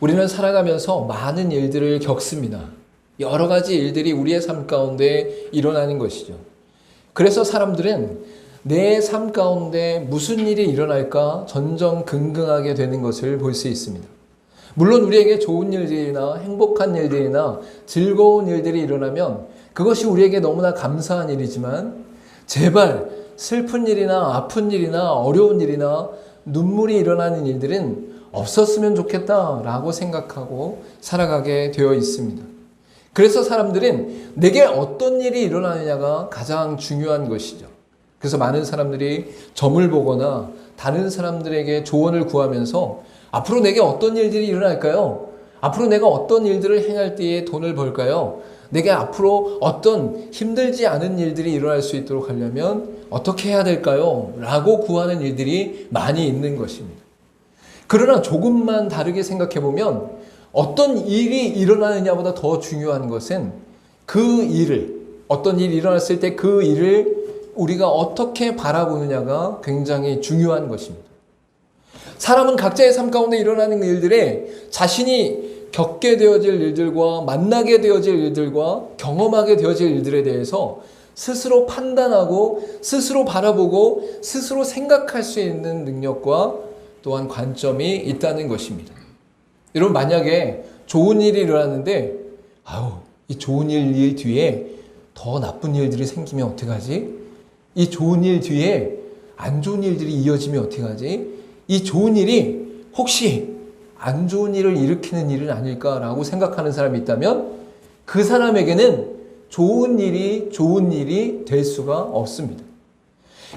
우리는 살아가면서 많은 일들을 겪습니다. 여러 가지 일들이 우리의 삶 가운데 일어나는 것이죠. 그래서 사람들은 내 삶 가운데 무슨 일이 일어날까 전전긍긍하게 되는 것을 볼 수 있습니다. 물론 우리에게 좋은 일들이나 행복한 일들이나 즐거운 일들이 일어나면 그것이 우리에게 너무나 감사한 일이지만 제발 슬픈 일이나 아픈 일이나 어려운 일이나 눈물이 일어나는 일들은 없었으면 좋겠다라고 생각하고 살아가게 되어 있습니다. 그래서 사람들은 내게 어떤 일이 일어나느냐가 가장 중요한 것이죠. 그래서 많은 사람들이 점을 보거나 다른 사람들에게 조언을 구하면서 앞으로 내게 어떤 일들이 일어날까요? 앞으로 내가 어떤 일들을 행할 때에 돈을 벌까요? 내게 앞으로 어떤 힘들지 않은 일들이 일어날 수 있도록 하려면 어떻게 해야 될까요? 라고 구하는 일들이 많이 있는 것입니다. 그러나 조금만 다르게 생각해 보면 어떤 일이 일어나느냐보다 더 중요한 것은 그 일을, 어떤 일이 일어났을 때 그 일을 우리가 어떻게 바라보느냐가 굉장히 중요한 것입니다. 사람은 각자의 삶 가운데 일어나는 일들에 자신이 겪게 되어질 일들과 만나게 되어질 일들과 경험하게 되어질 일들에 대해서 스스로 판단하고 스스로 바라보고 스스로 생각할 수 있는 능력과 또한 관점이 있다는 것입니다. 여러분, 만약에 좋은 일이 일어났는데 이 좋은 일 뒤에 더 나쁜 일들이 생기면 어떡하지? 이 좋은 일 뒤에 안 좋은 일들이 이어지면 어떡하지? 이 좋은 일이 혹시 안 좋은 일을 일으키는 일은 아닐까라고 생각하는 사람이 있다면 그 사람에게는 좋은 일이 될 수가 없습니다.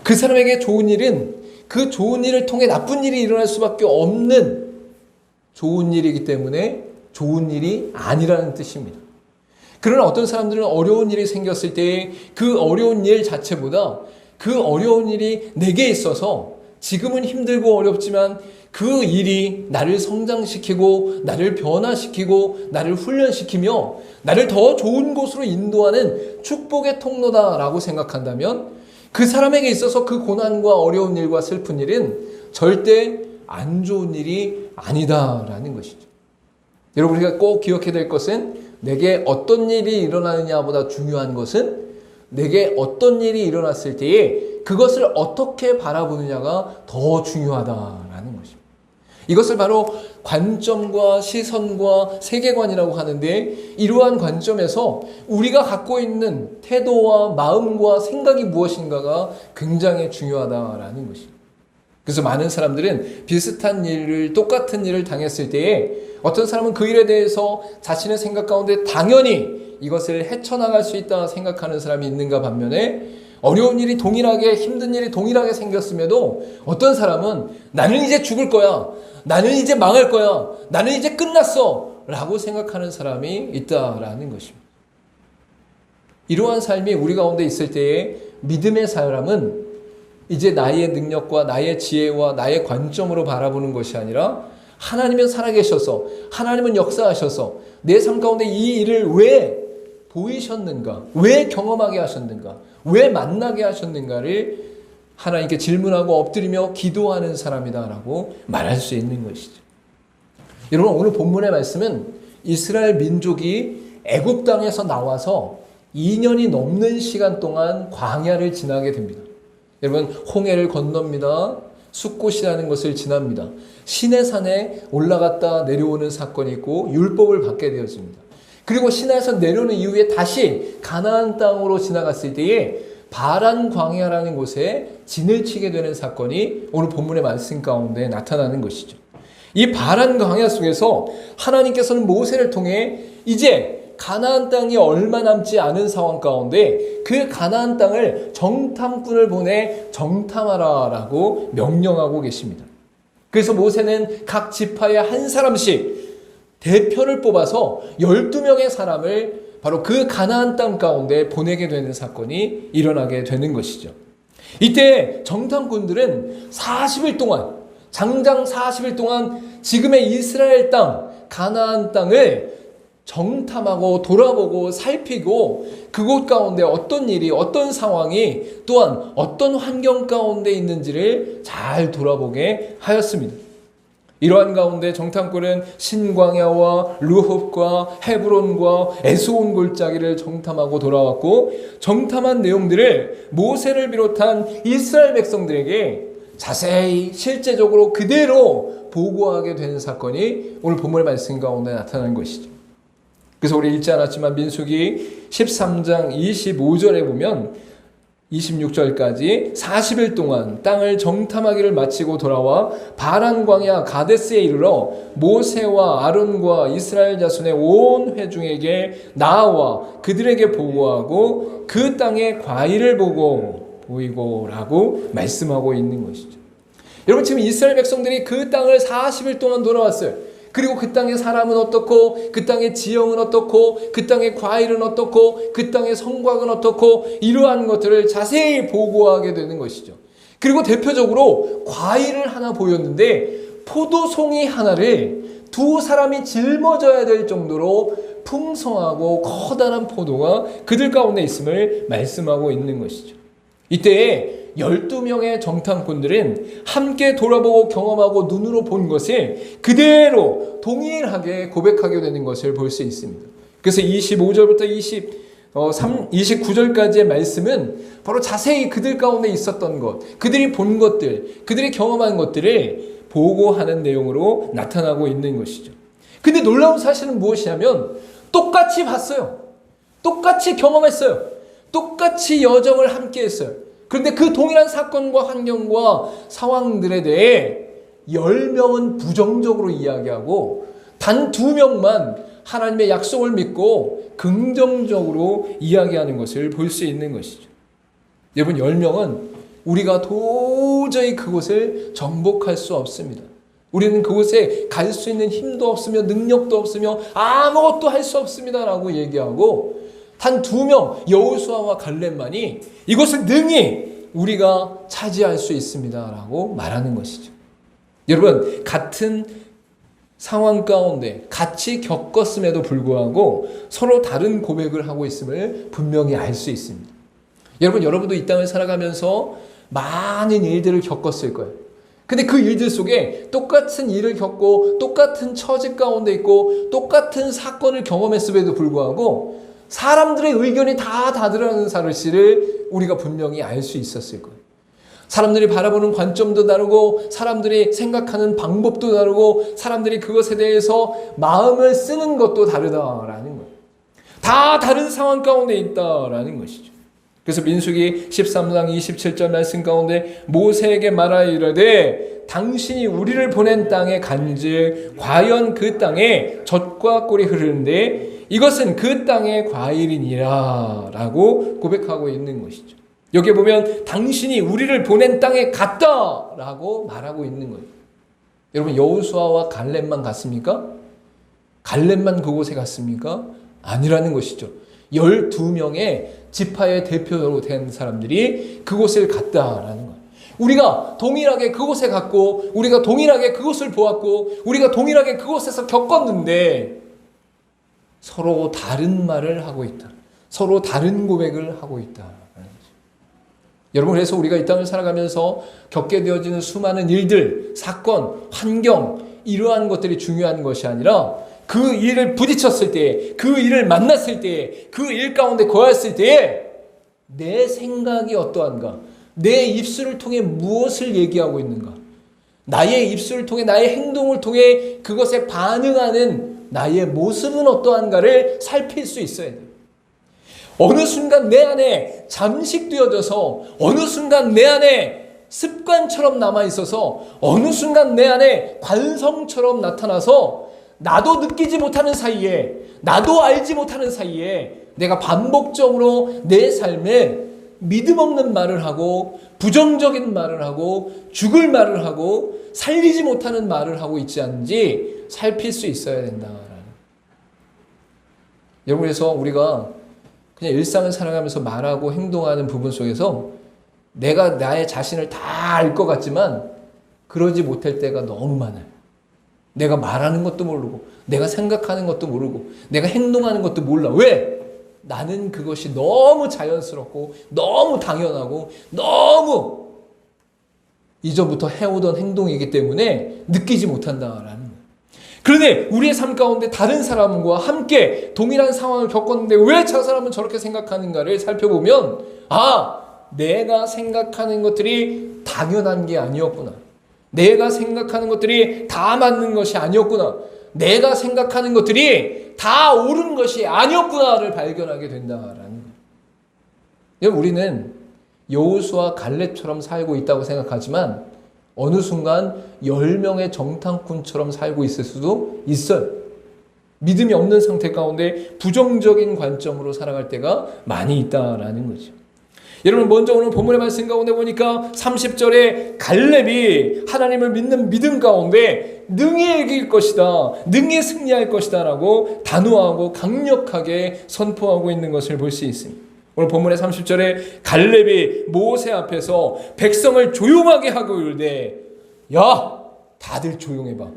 그 사람에게 좋은 일은 그 좋은 일을 통해 나쁜 일이 일어날 수밖에 없는 좋은 일이기 때문에 좋은 일이 아니라는 뜻입니다. 그러나 어떤 사람들은 어려운 일이 생겼을 때 그 어려운 일 자체보다 그 어려운 일이 내게 있어서 지금은 힘들고 어렵지만 그 일이 나를 성장시키고 나를 변화시키고 나를 훈련시키며 나를 더 좋은 곳으로 인도하는 축복의 통로다라고 생각한다면 그 사람에게 있어서 그 고난과 어려운 일과 슬픈 일은 절대 안 좋은 일이 아니다라는 것이죠. 여러분, 우리가 꼭 기억해야 될 것은 내게 어떤 일이 일어나느냐보다 중요한 것은 내게 어떤 일이 일어났을 때에 그것을 어떻게 바라보느냐가 더 중요하다라는 것입니다. 이것을 바로 관점과 시선과 세계관이라고 하는데 이러한 관점에서 우리가 갖고 있는 태도와 마음과 생각이 무엇인가가 굉장히 중요하다라는 것입니다. 그래서 많은 사람들은 비슷한 일을, 똑같은 일을 당했을 때에 어떤 사람은 그 일에 대해서 자신의 생각 가운데 당연히 이것을 헤쳐나갈 수 있다 생각하는 사람이 있는가 반면에 어려운 일이 동일하게, 힘든 일이 동일하게 생겼음에도 어떤 사람은 나는 이제 죽을 거야, 나는 이제 망할 거야, 나는 이제 끝났어 라고 생각하는 사람이 있다라는 것입니다. 이러한 삶이 우리 가운데 있을 때에 믿음의 사람은 이제 나의 능력과 나의 지혜와 나의 관점으로 바라보는 것이 아니라 하나님은 살아계셔서, 하나님은 역사하셔서 내 삶 가운데 이 일을 왜 보이셨는가, 왜 경험하게 하셨는가, 왜 만나게 하셨는가를 하나님께 질문하고 엎드리며 기도하는 사람이다라고 말할 수 있는 것이죠. 여러분, 오늘 본문의 말씀은 이스라엘 민족이 애굽 땅에서 나와서 2년이 넘는 시간 동안 광야를 지나게 됩니다. 여러분, 홍해를 건넙니다. 숫꽃이라는 것을 지납니다. 시내산에 올라갔다 내려오는 사건이 있고 율법을 받게 되어집니다. 그리고 시내에서 내려오는 이후에 다시 가나안 땅으로 지나갔을 때에 바란 광야라는 곳에 진을 치게 되는 사건이 오늘 본문의 말씀 가운데 나타나는 것이죠. 이 바란 광야 속에서 하나님께서는 모세를 통해 이제 가나안 땅이 얼마 남지 않은 상황 가운데 그 가나안 땅을 정탐꾼을 보내 정탐하라라고 명령하고 계십니다. 그래서 모세는 각 지파에 한 사람씩 대표를 뽑아서 12명의 사람을 바로 그 가나안 땅 가운데 보내게 되는 사건이 일어나게 되는 것이죠. 이때 정탐꾼들은 40일 동안, 장장 40일 동안 지금의 이스라엘 땅, 가나안 땅을 정탐하고 돌아보고 살피고 그곳 가운데 어떤 일이, 어떤 상황이, 또한 어떤 환경 가운데 있는지를 잘 돌아보게 하였습니다. 이러한 가운데 정탐꾼은 신광야와 르홉과 헤브론과 에스온 골짜기를 정탐하고 돌아왔고, 정탐한 내용들을 모세를 비롯한 이스라엘 백성들에게 자세히 실제적으로 그대로 보고하게 되는 사건이 오늘 본문의 말씀 가운데 나타나는 것이죠. 그래서 우리 읽지 않았지만 민수기 13장 25절에 보면 26절까지 40일 동안 땅을 정탐하기를 마치고 돌아와 바란 광야 가데스에 이르러 모세와 아론과 이스라엘 자손의 온 회중에게 나와 그들에게 보고하고 그 땅의 과일을 보이고라고 말씀하고 있는 것이죠. 여러분, 지금 이스라엘 백성들이 그 땅을 40일 동안 돌아왔어요. 그리고 그 땅의 사람은 어떻고, 그 땅의 지형은 어떻고, 그 땅의 과일은 어떻고, 그 땅의 성곽은 어떻고, 이러한 것들을 자세히 보고하게 되는 것이죠. 그리고 대표적으로 과일을 하나 보였는데 포도송이 하나를 두 사람이 짊어져야 될 정도로 풍성하고 커다란 포도가 그들 가운데 있음을 말씀하고 있는 것이죠. 이때 12명의 정탐꾼들은 함께 돌아보고 경험하고 눈으로 본 것을 그대로 동일하게 고백하게 되는 것을 볼 수 있습니다. 그래서 25절부터 29절까지의 말씀은 바로 자세히 그들 가운데 있었던 것, 그들이 본 것들, 그들이 경험한 것들을 보고하는 내용으로 나타나고 있는 것이죠. 근데 놀라운 사실은 무엇이냐면 똑같이 봤어요. 똑같이 경험했어요. 똑같이 여정을 함께 했어요. 그런데 그 동일한 사건과 환경과 상황들에 대해 10명은 부정적으로 이야기하고 단 2명만 하나님의 약속을 믿고 긍정적으로 이야기하는 것을 볼 수 있는 것이죠. 여러분, 10명은 우리가 도저히 그곳을 정복할 수 없습니다. 우리는 그곳에 갈 수 있는 힘도 없으며 능력도 없으며 아무것도 할 수 없습니다라고 얘기하고, 단 2명 여호수아와 갈렙만이 이것을 능히 우리가 차지할 수 있습니다라고 말하는 것이죠. 여러분, 같은 상황 가운데 같이 겪었음에도 불구하고 서로 다른 고백을 하고 있음을 분명히 알 수 있습니다. 여러분도 이 땅을 살아가면서 많은 일들을 겪었을 거예요. 근데 그 일들 속에 똑같은 일을 겪고 똑같은 처지 가운데 있고 똑같은 사건을 경험했음에도 불구하고 사람들의 의견이 다 다르다는 사실을 우리가 분명히 알 수 있었을 거예요. 사람들이 바라보는 관점도 다르고 사람들이 생각하는 방법도 다르고 사람들이 그것에 대해서 마음을 쓰는 것도 다르다라는 거예요. 다 다른 상황 가운데 있다라는 것이죠. 그래서 민수기 13장 27절 말씀 가운데 모세에게 말하여 이르되 당신이 우리를 보낸 땅에 간즉 과연 그 땅에 젖과 꿀이 흐르는데 이것은 그 땅의 과일이니라 라고 고백하고 있는 것이죠. 여기 보면 당신이 우리를 보낸 땅에 갔다 라고 말하고 있는 거예요. 여러분, 여호수아와 갈렙만 갔습니까? 갈렙만 그곳에 갔습니까? 아니라는 것이죠. 12명의 지파의 대표로 된 사람들이 그곳을 갔다라는 거예요. 우리가 동일하게 그곳에 갔고 우리가 동일하게 그곳을 보았고 우리가 동일하게 그곳에서 겪었는데 서로 다른 말을 하고 있다. 서로 다른 고백을 하고 있다. 여러분, 그래서 우리가 이 땅을 살아가면서 겪게 되어지는 수많은 일들, 사건, 환경, 이러한 것들이 중요한 것이 아니라 그 일을 부딪혔을 때, 그 일을 만났을 때, 그 일 가운데 거했을 때에 내 생각이 어떠한가? 내 입술을 통해 무엇을 얘기하고 있는가? 나의 입술을 통해, 나의 행동을 통해 그것에 반응하는 나의 모습은 어떠한가를 살필 수 있어야 돼요. 어느 순간 내 안에 잠식되어져서 어느 순간 내 안에 습관처럼 남아있어서 어느 순간 내 안에 관성처럼 나타나서 나도 느끼지 못하는 사이에 나도 알지 못하는 사이에 내가 반복적으로 내 삶에 믿음 없는 말을 하고 부정적인 말을 하고 죽을 말을 하고 살리지 못하는 말을 하고 있지 않은지 살필 수 있어야 된다라는. 여러분, 그래서 우리가 그냥 일상을 살아가면서 말하고 행동하는 부분 속에서 내가 나의 자신을 다 알 것 같지만 그러지 못할 때가 너무 많아요. 내가 말하는 것도 모르고 내가 생각하는 것도 모르고 내가 행동하는 것도 몰라. 왜? 나는 그것이 너무 자연스럽고 너무 당연하고 너무 이전부터 해오던 행동이기 때문에 느끼지 못한다라는 거예요. 그런데 우리의 삶 가운데 다른 사람과 함께 동일한 상황을 겪었는데 왜 저 사람은 저렇게 생각하는가를 살펴보면, 내가 생각하는 것들이 당연한 게 아니었구나. 내가 생각하는 것들이 다 맞는 것이 아니었구나. 내가 생각하는 것들이 다 옳은 것이 아니었구나를 발견하게 된다라는 거예요. 우리는 여호수아 갈렙처럼 살고 있다고 생각하지만 어느 순간 10명의 정탐꾼처럼 살고 있을 수도 있어요. 믿음이 없는 상태 가운데 부정적인 관점으로 살아갈 때가 많이 있다라는 거죠. 여러분, 먼저 오늘 본문의 말씀 가운데 보니까 30절에 갈렙이 하나님을 믿는 믿음 가운데 능히 이길 것이다, 능히 승리할 것이다 라고 단호하고 강력하게 선포하고 있는 것을 볼 수 있습니다. 오늘 본문의 30절에 갈렙이 모세 앞에서 백성을 조용하게 하고 이르되, 야, 다들 조용해봐.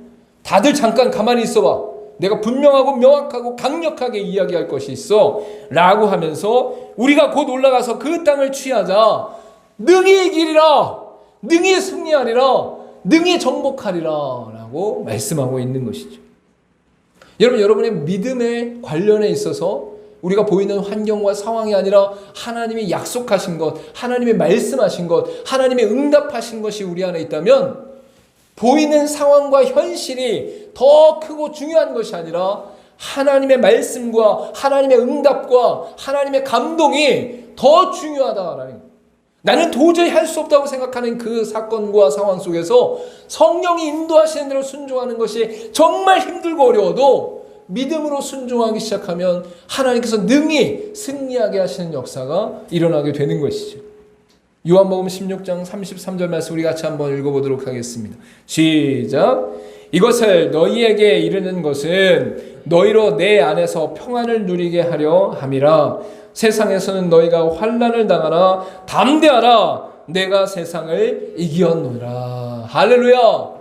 다들 잠깐 가만히 있어봐. 내가 분명하고 명확하고 강력하게 이야기할 것이 있어 라고 하면서 우리가 곧 올라가서 그 땅을 취하자. 능히 이기리라, 능히 승리하리라, 능히 정복하리라 라고 말씀하고 있는 것이죠. 여러분의 믿음에 관련해 있어서 우리가 보이는 환경과 상황이 아니라 하나님이 약속하신 것, 하나님이 말씀하신 것, 하나님이 응답하신 것이 우리 안에 있다면 보이는 상황과 현실이 더 크고 중요한 것이 아니라 하나님의 말씀과 하나님의 응답과 하나님의 감동이 더 중요하다라는 거예요. 나는 도저히 할 수 없다고 생각하는 그 사건과 상황 속에서 성령이 인도하시는 대로 순종하는 것이 정말 힘들고 어려워도 믿음으로 순종하기 시작하면 하나님께서 능히 승리하게 하시는 역사가 일어나게 되는 것이죠. 요한복음 16장 33절 말씀 우리 같이 한번 읽어보도록 하겠습니다. 시작. 이것을 너희에게 이르는 것은 너희로 내 안에서 평안을 누리게 하려 함이라. 세상에서는 너희가 환난을 당하나 담대하라. 내가 세상을 이기었노라. 할렐루야.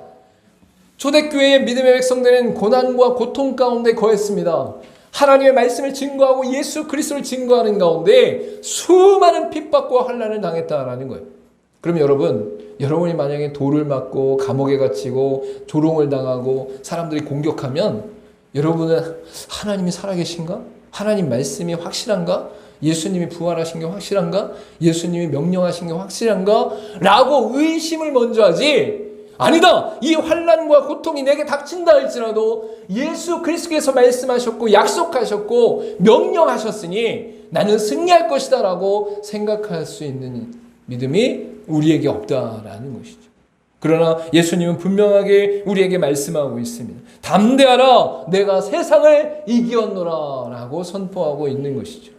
초대교회의 믿음의 백성들은 고난과 고통 가운데 거했습니다. 하나님의 말씀을 증거하고 예수 그리스도를 증거하는 가운데 수많은 핍박과 환난을 당했다라는 거예요. 그럼 여러분이 만약에 돌을 맞고 감옥에 갇히고 조롱을 당하고 사람들이 공격하면 여러분은 하나님이 살아계신가? 하나님 말씀이 확실한가? 예수님이 부활하신 게 확실한가? 예수님이 명령하신 게 확실한가? 라고 의심을 먼저 하지, 아니다, 이 환난과 고통이 내게 닥친다 할지라도 예수 그리스도께서 말씀하셨고 약속하셨고 명령하셨으니 나는 승리할 것이다 라고 생각할 수 있는 믿음이 우리에게 없다라는 것이죠. 그러나 예수님은 분명하게 우리에게 말씀하고 있습니다. 담대하라, 내가 세상을 이기었노라 라고 선포하고 있는 것이죠.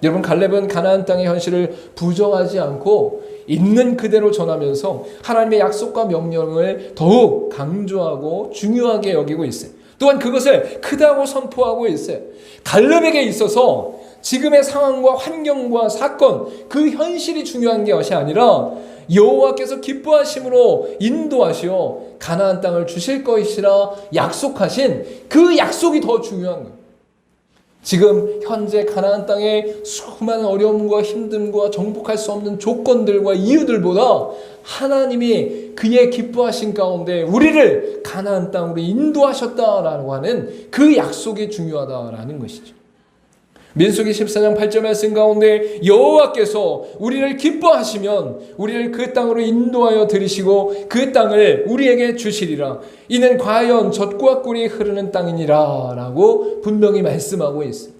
여러분, 갈렙은 가나안 땅의 현실을 부정하지 않고 있는 그대로 전하면서 하나님의 약속과 명령을 더욱 강조하고 중요하게 여기고 있어요. 또한 그것을 크다고 선포하고 있어요. 갈렙에게 있어서 지금의 상황과 환경과 사건, 그 현실이 중요한 것이 아니라 여호와께서 기뻐하심으로 인도하시어 가나안 땅을 주실 것이라 약속하신 그 약속이 더 중요한 거예요. 지금 현재 가나안 땅의 수많은 어려움과 힘듦과 정복할 수 없는 조건들과 이유들보다 하나님이 그의 기뻐하신 가운데 우리를 가나안 땅으로 인도하셨다라고 하는 그 약속이 중요하다라는 것이죠. 민수기 14장 8절 말씀 가운데 여호와께서 우리를 기뻐하시면 우리를 그 땅으로 인도하여 들이시고 그 땅을 우리에게 주시리라. 이는 과연 젖과 꿀이 흐르는 땅이니라 라고 분명히 말씀하고 있어요.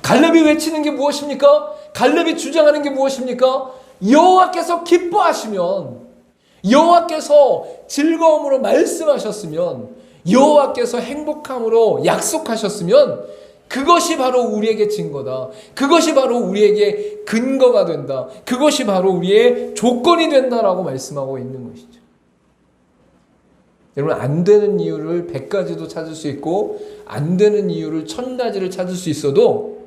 갈렙이 외치는 게 무엇입니까? 갈렙이 주장하는 게 무엇입니까? 여호와께서 기뻐하시면, 여호와께서 즐거움으로 말씀하셨으면, 여호와께서 행복함으로 약속하셨으면 그것이 바로 우리에게 증거다. 그것이 바로 우리에게 근거가 된다. 그것이 바로 우리의 조건이 된다라고 말씀하고 있는 것이죠. 여러분, 안 되는 이유를 100가지도 찾을 수 있고 안 되는 이유를 1000가지를 찾을 수 있어도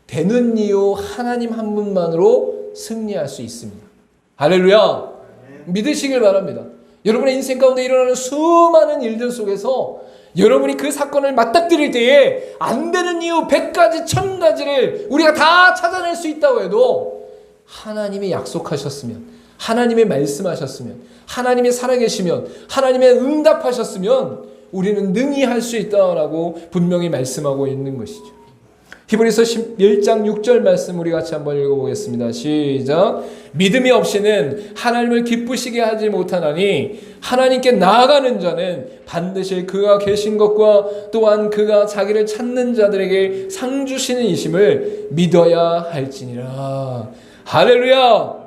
되는 이유 하나님 한 분만으로 승리할 수 있습니다. 할렐루야. 믿으시길 바랍니다. 여러분의 인생 가운데 일어나는 수많은 일들 속에서 여러분이 그 사건을 맞닥뜨릴 때에 안 되는 이유 100가지, 1000가지를 우리가 다 찾아낼 수 있다고 해도 하나님이 약속하셨으면, 하나님이 말씀하셨으면, 하나님이 살아계시면, 하나님의 응답하셨으면 우리는 능히 할 수 있다라고 분명히 말씀하고 있는 것이죠. 히브리서 11장 6절 말씀 우리 같이 한번 읽어보겠습니다. 시작. 믿음이 없이는 하나님을 기쁘시게 하지 못하나니 하나님께 나아가는 자는 반드시 그가 계신 것과 또한 그가 자기를 찾는 자들에게 상 주시는 이심을 믿어야 할지니라. 할렐루야.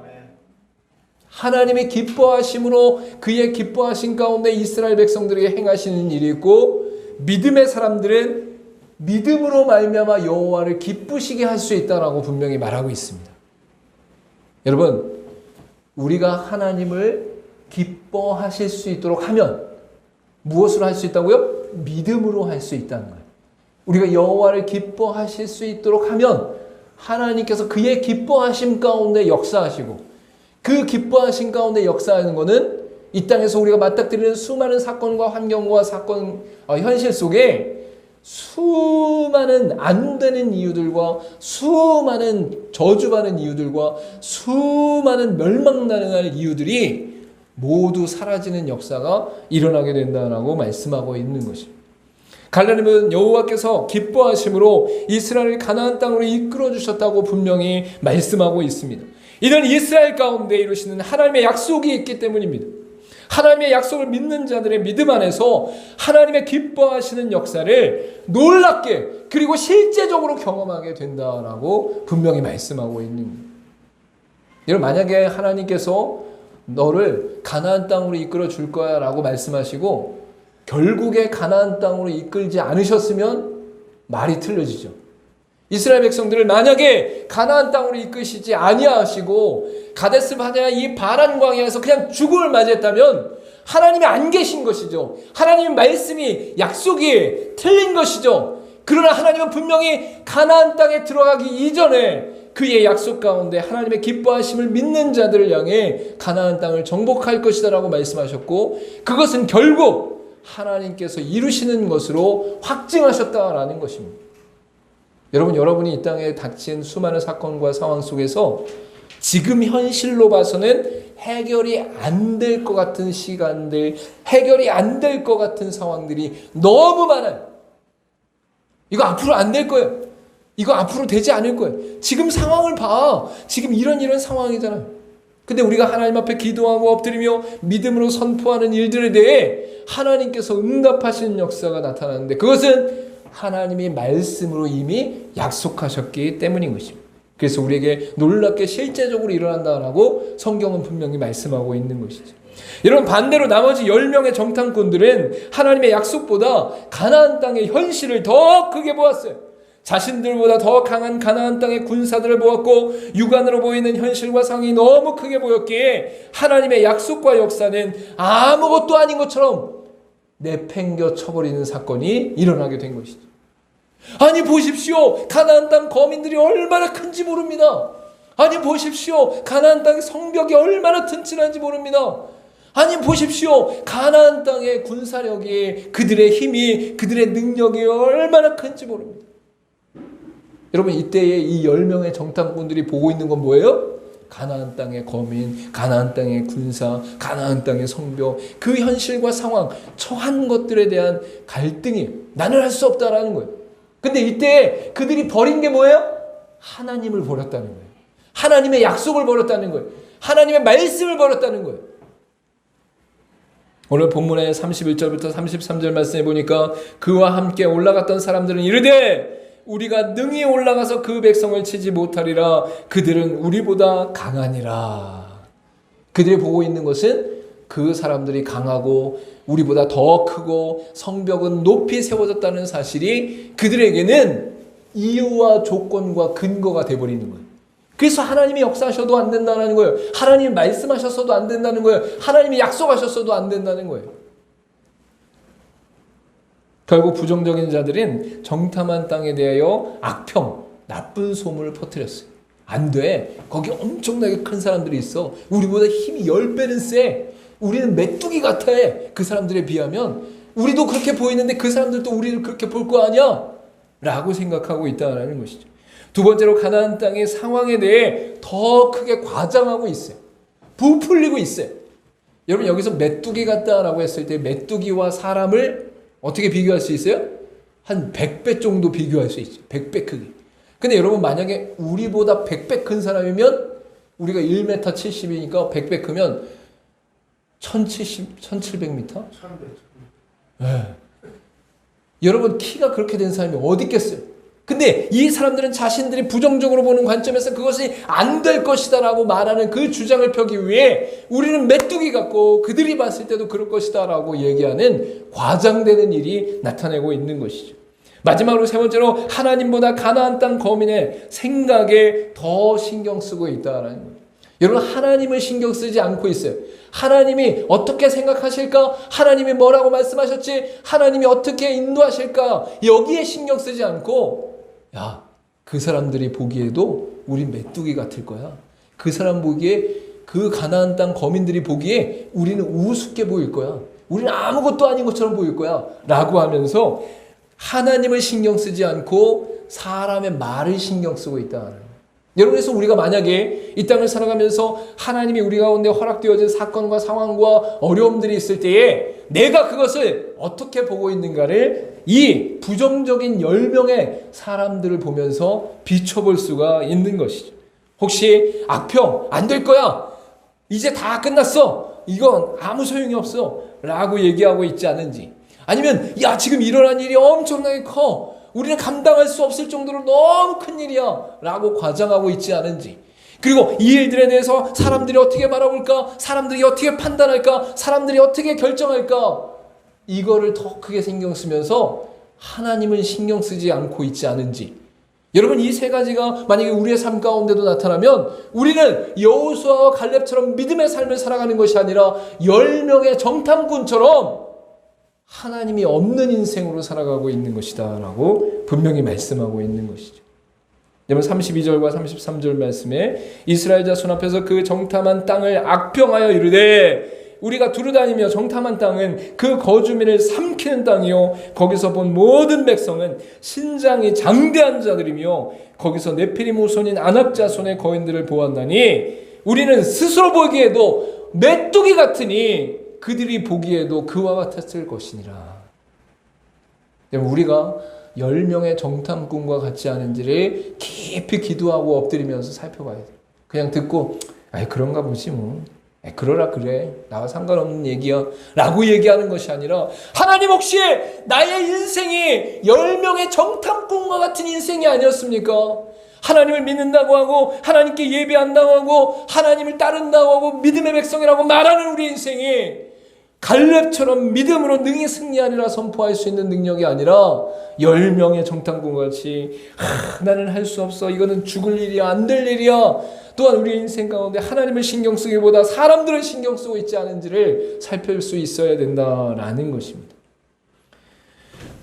하나님의 기뻐하심으로 그의 기뻐하심 가운데 이스라엘 백성들에게 행하시는 일이 있고, 믿음의 사람들은 믿음으로 말미암아 여호와를 기쁘시게 할 수 있다라고 분명히 말하고 있습니다. 여러분, 우리가 하나님을 기뻐하실 수 있도록 하면 무엇으로 할 수 있다고요? 믿음으로 할 수 있다는 거예요. 우리가 여호와를 기뻐하실 수 있도록 하면 하나님께서 그의 기뻐하심 가운데 역사하시고, 그 기뻐하심 가운데 역사하는 것은 이 땅에서 우리가 맞닥뜨리는 수많은 사건과 환경과 현실 속에 수많은 안 되는 이유들과 수많은 저주받는 이유들과 수많은 멸망당할 이유들이 모두 사라지는 역사가 일어나게 된다라고 말씀하고 있는 것입니다. 갈라디아는 여호와께서 기뻐하심으로 이스라엘을 가나안 땅으로 이끌어 주셨다고 분명히 말씀하고 있습니다. 이는 이스라엘 가운데 이루시는 하나님의 약속이 있기 때문입니다. 하나님의 약속을 믿는 자들의 믿음 안에서 하나님의 기뻐하시는 역사를 놀랍게 그리고 실제적으로 경험하게 된다라고 분명히 말씀하고 있는 거예요. 여러분, 만약에 하나님께서 너를 가나안 땅으로 이끌어 줄 거야 라고 말씀하시고 결국에 가나안 땅으로 이끌지 않으셨으면 말이 틀려지죠. 이스라엘 백성들을 만약에 가나안 땅으로 이끄시지 아니하시고 가데스 바네아 이 바란 광야에서 그냥 죽음을 맞이했다면 하나님이 안 계신 것이죠. 하나님의 말씀이 약속이 틀린 것이죠. 그러나 하나님은 분명히 가나안 땅에 들어가기 이전에 그의 약속 가운데 하나님의 기뻐하심을 믿는 자들을 향해 가나안 땅을 정복할 것이다 라고 말씀하셨고, 그것은 결국 하나님께서 이루시는 것으로 확증하셨다라는 것입니다. 여러분, 여러분이 이 땅에 닥친 수많은 사건과 상황 속에서 지금 현실로 봐서는 해결이 안 될 것 같은 시간들, 해결이 안 될 것 같은 상황들이 너무 많아요. 이거 앞으로 안 될 거예요. 이거 앞으로 되지 않을 거예요. 지금 상황을 봐. 지금 이런 상황이잖아요. 근데 우리가 하나님 앞에 기도하고 엎드리며 믿음으로 선포하는 일들에 대해 하나님께서 응답하시는 역사가 나타나는데, 그것은 하나님이 말씀으로 이미 약속하셨기 때문인 것입니다. 그래서 우리에게 놀랍게 실제적으로 일어난다라고 성경은 분명히 말씀하고 있는 것이죠. 여러분, 반대로 나머지 10명의 정탐꾼들은 하나님의 약속보다 가나안 땅의 현실을 더 크게 보았어요. 자신들보다 더 강한 가나안 땅의 군사들을 보았고 육안으로 보이는 현실과 상황이 너무 크게 보였기에 하나님의 약속과 역사는 아무것도 아닌 것처럼 내팽겨 쳐버리는 사건이 일어나게 된 것이죠. 아니 보십시오, 가나안 땅 거민들이 얼마나 큰지 모릅니다. 아니 보십시오, 가나안 땅의 성벽이 얼마나 튼튼한지 모릅니다. 아니 보십시오, 가나안 땅의 군사력이, 그들의 힘이, 그들의 능력이 얼마나 큰지 모릅니다. 여러분, 이때에 이 10명의 정탐꾼들이 보고 있는 건 뭐예요? 가나안 땅의 거민, 가나안 땅의 군사, 가나안 땅의 성벽, 그 현실과 상황, 처한 것들에 대한 갈등이 나는 할 수 없다라는 거예요. 근데 이때 그들이 버린 게 뭐예요? 하나님을 버렸다는 거예요. 하나님의 약속을 버렸다는 거예요. 하나님의 말씀을 버렸다는 거예요. 오늘 본문의 31절부터 33절 말씀해 보니까 그와 함께 올라갔던 사람들은 이르되 우리가 능히 올라가서 그 백성을 치지 못하리라. 그들은 우리보다 강하니라. 그들이 보고 있는 것은 그 사람들이 강하고 우리보다 더 크고 성벽은 높이 세워졌다는 사실이 그들에게는 이유와 조건과 근거가 되어버리는 거예요. 그래서 하나님이 역사하셔도 안 된다는 거예요. 하나님이 말씀하셨어도 안 된다는 거예요. 하나님이 약속하셨어도 안 된다는 거예요. 결국 부정적인 자들은 정탐한 땅에 대하여 악평, 나쁜 소문을 퍼뜨렸어요. 안 돼. 거기 엄청나게 큰 사람들이 있어. 우리보다 힘이 10배는 세. 우리는 메뚜기 같아. 그 사람들에 비하면 우리도 그렇게 보이는데 그 사람들도 우리를 그렇게 볼 거 아니야? 라고 생각하고 있다는 것이죠. 두 번째로 가나안 땅의 상황에 대해 더 크게 과장하고 있어요. 부풀리고 있어요. 여러분 여기서 메뚜기 같다라고 했을 때 메뚜기와 사람을 어떻게 비교할 수 있어요? 한 100배 정도 비교할 수 있죠. 100배 크기. 근데 여러분 만약에 우리보다 100배 큰 사람이면 우리가 1m 70이니까 100배 크면 1700m? 네. 여러분 키가 그렇게 된 사람이 어디 있겠어요? 근데 이 사람들은 자신들이 부정적으로 보는 관점에서 그것이 안 될 것이다 라고 말하는 그 주장을 펴기 위해 우리는 메뚜기 같고 그들이 봤을 때도 그럴 것이다 라고 얘기하는 과장되는 일이 나타내고 있는 것이죠. 마지막으로 세 번째로 하나님보다 가나안 땅 거민의 생각에 더 신경 쓰고 있다라는 거예요. 여러분 하나님을 신경 쓰지 않고 있어요. 하나님이 어떻게 생각하실까? 하나님이 뭐라고 말씀하셨지? 하나님이 어떻게 인도하실까? 여기에 신경 쓰지 않고 야, 그 사람들이 보기에도 우리 메뚜기 같을 거야. 그 사람 보기에 그 가나안 땅 거민들이 보기에 우리는 우습게 보일 거야. 우리는 아무것도 아닌 것처럼 보일 거야. 라고 하면서 하나님을 신경 쓰지 않고 사람의 말을 신경 쓰고 있다. 여러분 그래서 우리가 만약에 이 땅을 살아가면서 하나님이 우리 가운데 허락되어진 사건과 상황과 어려움들이 있을 때에 내가 그것을 어떻게 보고 있는가를 이 부정적인 10명의 사람들을 보면서 비춰볼 수가 있는 것이죠. 혹시 악평 안 될 거야. 이제 다 끝났어. 이건 아무 소용이 없어. 라고 얘기하고 있지 않은지. 아니면 야 지금 일어난 일이 엄청나게 커. 우리는 감당할 수 없을 정도로 너무 큰 일이야 라고 과장하고 있지 않은지, 그리고 이 일들에 대해서 사람들이 어떻게 바라볼까, 사람들이 어떻게 판단할까, 사람들이 어떻게 결정할까, 이거를 더 크게 신경 쓰면서 하나님을 신경 쓰지 않고 있지 않은지. 여러분 이 세 가지가 만약에 우리의 삶 가운데도 나타나면 우리는 여호수아와 갈렙처럼 믿음의 삶을 살아가는 것이 아니라 10명의 정탐꾼처럼 하나님이 없는 인생으로 살아가고 있는 것이다 라고 분명히 말씀하고 있는 것이죠. 여러분 32절과 33절 말씀에 이스라엘 자손 앞에서 그 정탐한 땅을 악평하여 이르되 우리가 두루다니며 정탐한 땅은 그 거주민을 삼키는 땅이요 거기서 본 모든 백성은 신장이 장대한 자들이며 거기서 네피림 후손인 아낙 자손의 거인들을 보았나니 우리는 스스로 보기에도 메뚜기 같으니 그들이 보기에도 그와 같았을 것이니라. 우리가 10명의 정탐꾼과 같지 않은지를 깊이 기도하고 엎드리면서 살펴봐야 돼. 그냥 듣고 그런가 보지 뭐. 그러라 그래. 나와 상관없는 얘기야. 라고 얘기하는 것이 아니라 하나님 혹시 나의 인생이 10명의 정탐꾼과 같은 인생이 아니었습니까? 하나님을 믿는다고 하고 하나님께 예배한다고 하고 하나님을 따른다고 하고 믿음의 백성이라고 말하는 우리 인생이 갈렙처럼 믿음으로 능히 승리하리라 선포할 수 있는 능력이 아니라 10명의 정탐꾼과 같이 나는 할 수 없어. 이거는 죽을 일이야. 안 될 일이야. 또한 우리 인생 가운데 하나님을 신경 쓰기보다 사람들을 신경 쓰고 있지 않은지를 살필 수 있어야 된다라는 것입니다.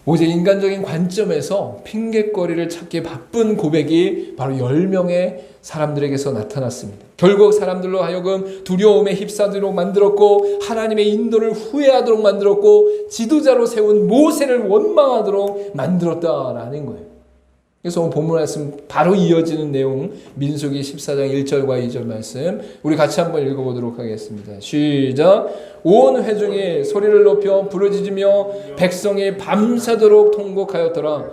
오직 인간적인 관점에서 핑곗거리를 찾기 바쁜 고백이 바로 10명의 사람들에게서 나타났습니다. 결국 사람들로 하여금 두려움에 휩싸도록 만들었고 하나님의 인도를 후회하도록 만들었고 지도자로 세운 모세를 원망하도록 만들었다라는 거예요. 그래서 오늘 본문 말씀 바로 이어지는 내용 민수기 14장 1절과 2절 말씀 우리 같이 한번 읽어보도록 하겠습니다. 시작. 온 회중이 소리를 높여 부르짖으며 백성이 밤새도록 통곡하였더라.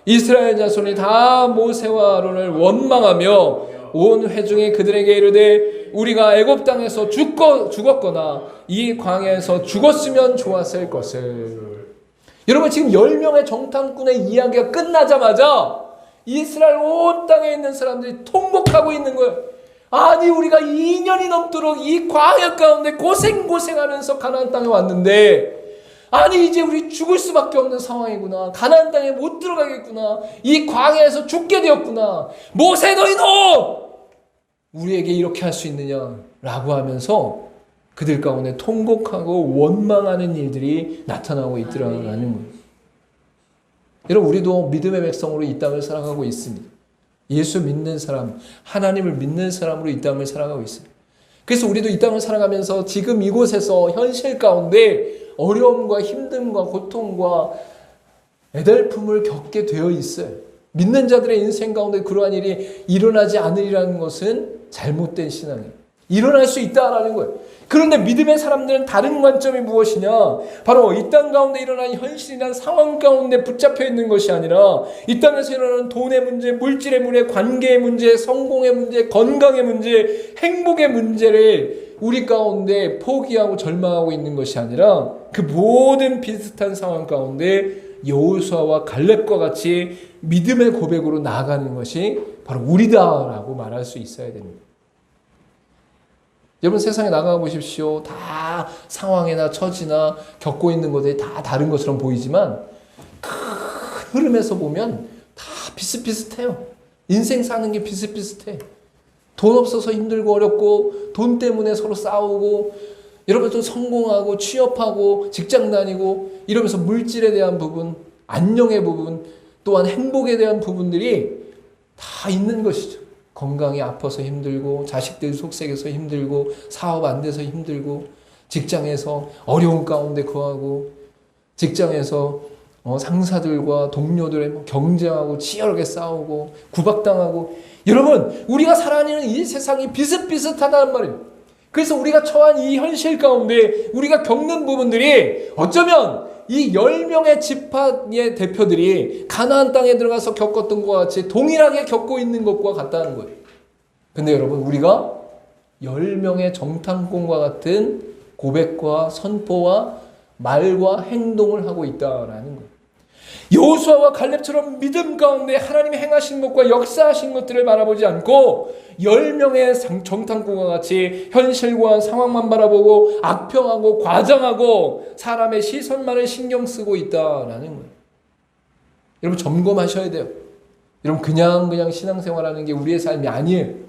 이스라엘 자손이 다 모세와 아론을 원망하며 온 회중이 그들에게 이르되 우리가 애굽 땅에서 죽었거나 이 광야에서 죽었으면 좋았을 것을. 여러분 지금 10명의 정탐꾼의 이야기가 끝나자마자 이스라엘 온 땅에 있는 사람들이 통곡하고 있는 거예요. 아니 우리가 2년이 넘도록 이 광야 가운데 고생하면서 가나안 땅에 왔는데 아니 이제 우리 죽을 수밖에 없는 상황이구나. 가나안 땅에 못 들어가겠구나. 이 광야에서 죽게 되었구나. 모세 너희는 우리에게 이렇게 할 수 있느냐라고 하면서 그들 가운데 통곡하고 원망하는 일들이 나타나고 있더라라는 거예요. 여러분 우리도 믿음의 백성으로 이 땅을 살아가고 있습니다. 예수 믿는 사람, 하나님을 믿는 사람으로 이 땅을 살아가고 있어요. 그래서 우리도 이 땅을 살아가면서 지금 이곳에서 현실 가운데 어려움과 힘듦과 고통과 애달픔을 겪게 되어 있어요. 믿는 자들의 인생 가운데 그러한 일이 일어나지 않으리라는 것은 잘못된 신앙이에요. 일어날 수 있다라는 거예요. 그런데 믿음의 사람들은 다른 관점이 무엇이냐? 바로 이 땅 가운데 일어나는 현실이란 상황 가운데 붙잡혀 있는 것이 아니라 이 땅에서 일어나는 돈의 문제, 물질의 문제, 관계의 문제, 성공의 문제, 건강의 문제, 행복의 문제를 우리 가운데 포기하고 절망하고 있는 것이 아니라 그 모든 비슷한 상황 가운데 여호수아와 갈렙과 같이 믿음의 고백으로 나아가는 것이 바로 우리다라고 말할 수 있어야 됩니다. 여러분 세상에 나가 보십시오. 다 상황이나 처지나 겪고 있는 것들이 다 다른 것처럼 보이지만 큰 흐름에서 보면 다 비슷비슷해요. 인생 사는 게 비슷비슷해. 돈 없어서 힘들고 어렵고 돈 때문에 서로 싸우고 여러분 또 성공하고 취업하고 직장 다니고 이러면서 물질에 대한 부분, 안녕의 부분, 또한 행복에 대한 부분들이 다 있는 것이죠. 건강이 아파서 힘들고 자식들 속색에서 힘들고 사업 안 돼서 힘들고 직장에서 어려운 가운데 거하고 직장에서 상사들과 동료들의 경쟁하고 치열하게 싸우고 구박당하고 여러분 우리가 살아가는 이 세상이 비슷비슷하다는 말이에요. 그래서 우리가 처한 이 현실 가운데 우리가 겪는 부분들이 어쩌면 이 10명의 지파의 대표들이 가나안 땅에 들어가서 겪었던 것과 같이 동일하게 겪고 있는 것과 같다는 거예요. 근데 여러분 우리가 10명의 정탐꾼과 같은 고백과 선포와 말과 행동을 하고 있다라는 거예요. 여호수아와 갈렙처럼 믿음 가운데 하나님이 행하신 것과 역사하신 것들을 바라보지 않고 10명의 정탐꾼과 같이 현실과 상황만 바라보고 악평하고 과장하고 사람의 시선만을 신경 쓰고 있다라는 거예요. 여러분 점검하셔야 돼요. 여러분 그냥 신앙생활하는 게 우리의 삶이 아니에요.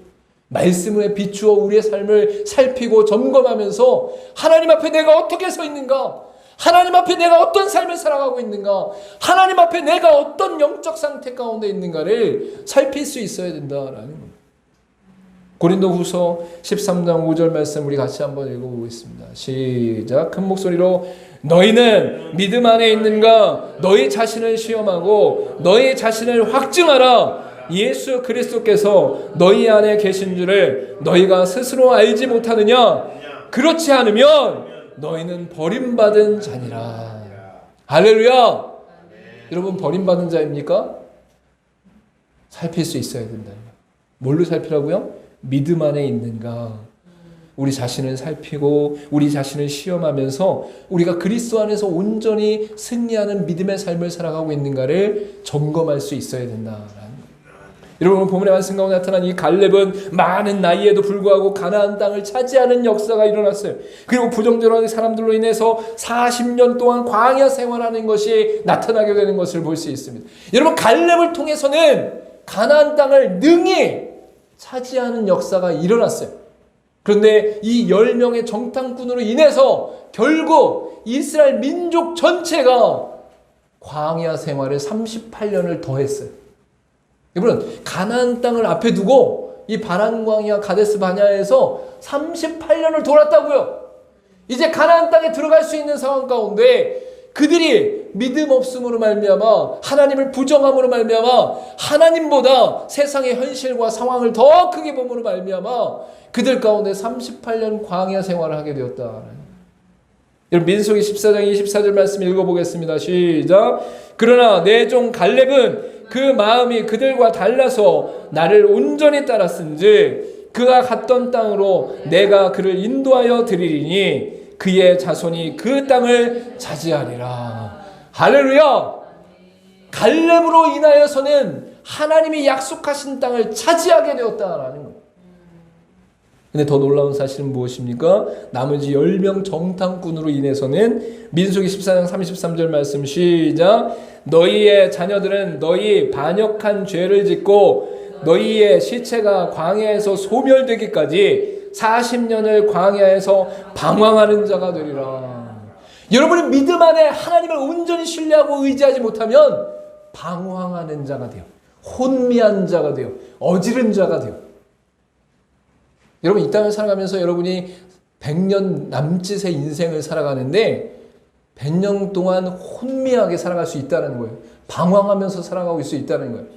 말씀에 비추어 우리의 삶을 살피고 점검하면서 하나님 앞에 내가 어떻게 서 있는가? 하나님 앞에 내가 어떤 삶을 살아가고 있는가? 하나님 앞에 내가 어떤 영적 상태 가운데 있는가를 살필 수 있어야 된다라는 겁니다. 고린도후서 13장 5절 말씀 우리 같이 한번 읽어보겠습니다. 시작. 큰 목소리로 너희는 믿음 안에 있는가? 너희 자신을 시험하고 너희 자신을 확증하라. 예수 그리스도께서 너희 안에 계신 줄을 너희가 스스로 알지 못하느냐? 그렇지 않으면 너희는 버림받은 자니라. 할렐루야. 여러분 버림받은 자입니까? 살필 수 있어야 된다. 뭘로 살피라고요? 믿음 안에 있는가? 우리 자신을 살피고 우리 자신을 시험하면서 우리가 그리스도 안에서 온전히 승리하는 믿음의 삶을 살아가고 있는가를 점검할 수 있어야 된다라는 거예요. 여러분 본문의 말씀 가운데 나타난 이 갈렙은 많은 나이에도 불구하고 가나안 땅을 차지하는 역사가 일어났어요. 그리고 부정절한 사람들로 인해서 40년 동안 광야 생활하는 것이 나타나게 되는 것을 볼 수 있습니다. 여러분 갈렙을 통해서는 가나안 땅을 능히 차지하는 역사가 일어났어요. 그런데 이 10명의 정탐꾼으로 인해서 결국 이스라엘 민족 전체가 광야 생활을 38년을 더 했어요. 여러분 가나안 땅을 앞에 두고 이 바란 광야 가데스 바냐에서 38년을 돌았다고요. 이제 가나안 땅에 들어갈 수 있는 상황 가운데 그들이 믿음 없음으로 말미암아 하나님을 부정함으로 말미암아 하나님보다 세상의 현실과 상황을 더 크게 봄으로 말미암아 그들 가운데 38년 광야 생활을 하게 되었다. 여러분 민수기 14장 24절 말씀 읽어보겠습니다. 시작. 그러나 내 종 갈렙은 그 마음이 그들과 달라서 나를 온전히 따랐은즉 그가 갔던 땅으로 내가 그를 인도하여 드리리니 그의 자손이 그 땅을 차지하리라. 할렐루야. 갈렙으로 인하여서는 하나님이 약속하신 땅을 차지하게 되었다라는 거예요. 근데 더 놀라운 사실은 무엇입니까? 나머지 10명 정탐꾼으로 인해서는 민수기 14장 33절 말씀 시작. 너희의 자녀들은 너희 반역한 죄를 짓고 너희의 시체가 광야에서 소멸되기까지 40년을 광야에서 방황하는 자가 되리라. 여러분이 믿음 안에 하나님을 온전히 신뢰하고 의지하지 못하면 방황하는 자가 돼요. 혼미한 자가 돼요. 어지른 자가 돼요. 여러분 이 땅을 살아가면서 여러분이 100년 남짓의 인생을 살아가는데 100년 동안 혼미하게 살아갈 수 있다는 거예요. 방황하면서 살아가고 있을 수 있다는 거예요.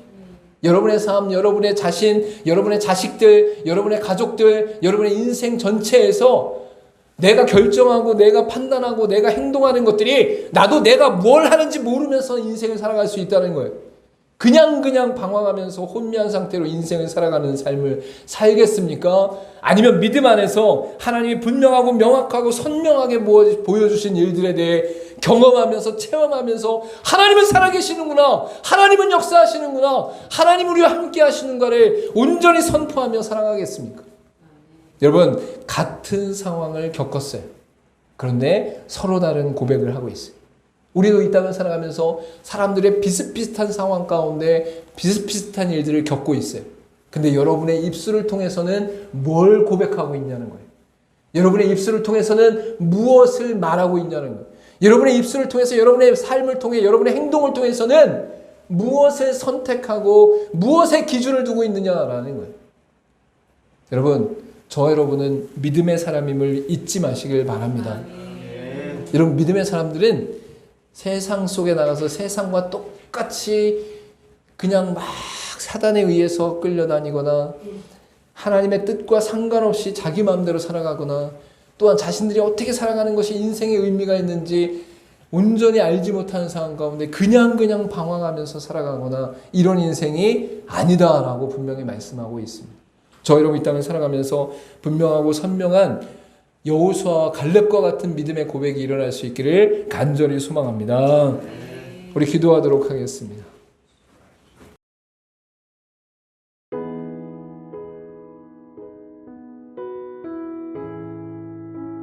여러분의 삶, 여러분의 자신, 여러분의 자식들, 여러분의 가족들, 여러분의 인생 전체에서 내가 결정하고 내가 판단하고 내가 행동하는 것들이 나도 내가 뭘 하는지 모르면서 인생을 살아갈 수 있다는 거예요. 그냥 방황하면서 혼미한 상태로 인생을 살아가는 삶을 살겠습니까? 아니면 믿음 안에서 하나님이 분명하고 명확하고 선명하게 보여주신 일들에 대해 경험하면서 체험하면서 하나님은 살아계시는구나, 하나님은 역사하시는구나, 하나님 우리와 함께 하시는가를 온전히 선포하며 살아가겠습니까? 여러분, 같은 상황을 겪었어요. 그런데 서로 다른 고백을 하고 있어요. 우리도 이 땅을 살아가면서 사람들의 비슷비슷한 상황 가운데 비슷비슷한 일들을 겪고 있어요. 근데 여러분의 입술을 통해서는 뭘 고백하고 있냐는 거예요. 여러분의 입술을 통해서는 무엇을 말하고 있냐는 거예요. 여러분의 입술을 통해서, 여러분의 삶을 통해, 여러분의 행동을 통해서는 무엇을 선택하고 무엇의 기준을 두고 있느냐라는 거예요. 여러분, 여러분은 믿음의 사람임을 잊지 마시길 바랍니다. 여러분, 믿음의 사람들은 세상 속에 나가서 세상과 똑같이 그냥 막 사단에 의해서 끌려다니거나 하나님의 뜻과 상관없이 자기 마음대로 살아가거나 또한 자신들이 어떻게 살아가는 것이 인생의 의미가 있는지 온전히 알지 못하는 상황 가운데 그냥 방황하면서 살아가거나 이런 인생이 아니다라고 분명히 말씀하고 있습니다. 여러분, 이 땅을 살아가면서 분명하고 선명한 여호수아와 갈렙과 같은 믿음의 고백이 일어날 수 있기를 간절히 소망합니다. 우리 기도하도록 하겠습니다.